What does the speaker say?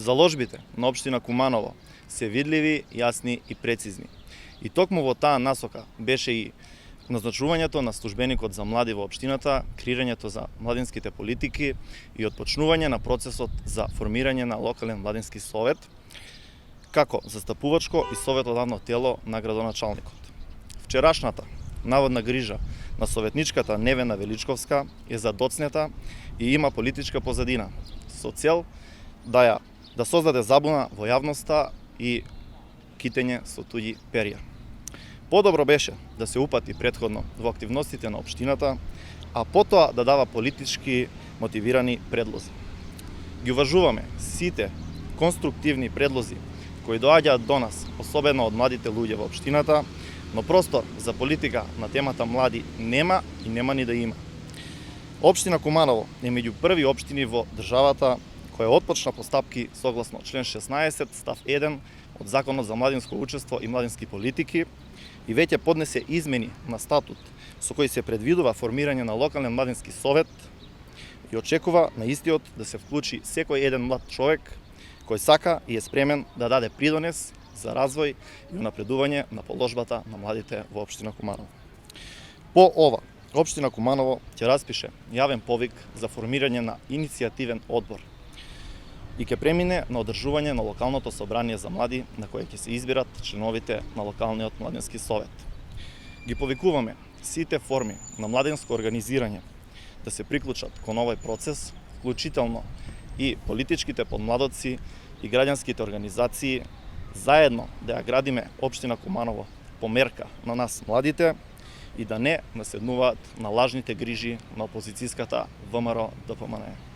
Заложбите на општина Куманово се видливи, јасни и прецизни. И токму во таа насока беше и назначувањето на службеникот за млади во општината, креирањето за младинските политики и отпочнување на процесот за формирање на локален младински совет, како застапувачко и советодавно тело на градоначалникот. Вчерашната наводна грижа на советничката Невена Величковска е задоцнета и има политичка позадина, со цел да создаде забуна во јавноста и китење со туѓи перја. Подобро беше да се упати претходно во активностите на општината, а потоа да дава политички мотивирани предлози. Ги уважуваме сите конструктивни предлози кои доаѓаат до нас, особено од младите луѓе во општината, но простор за политика на темата млади нема и нема ни да има. Општина Куманово е меѓу први општини во државата која отпочна постапки согласно член 16 став 1 од Законот за младинско учество и младински политики и веќе поднесе измени на статут со кој се предвидува формирање на локален младински совет и очекува на истиот да се вклучи секој еден млад човек кој сака и е спремен да даде придонес за развој и унапредување на положбата на младите во општина Куманово. По ова, општина Куманово ќе распише јавен повик за формирање на иницијативен одбор и ќе премине на одржување на локалното собрание за млади на кое ќе се избират членовите на локалниот младински совет. Ги повикуваме сите форми на младинско организирање да се приклучат кон овој процес, вклучително и политичките подмладоци и граѓанските организации, заедно да ја градиме општина Куманово по мерка на нас младите и да не наседнуваат на лажните грижи на опозицијската ВМРО ДПМНЕ.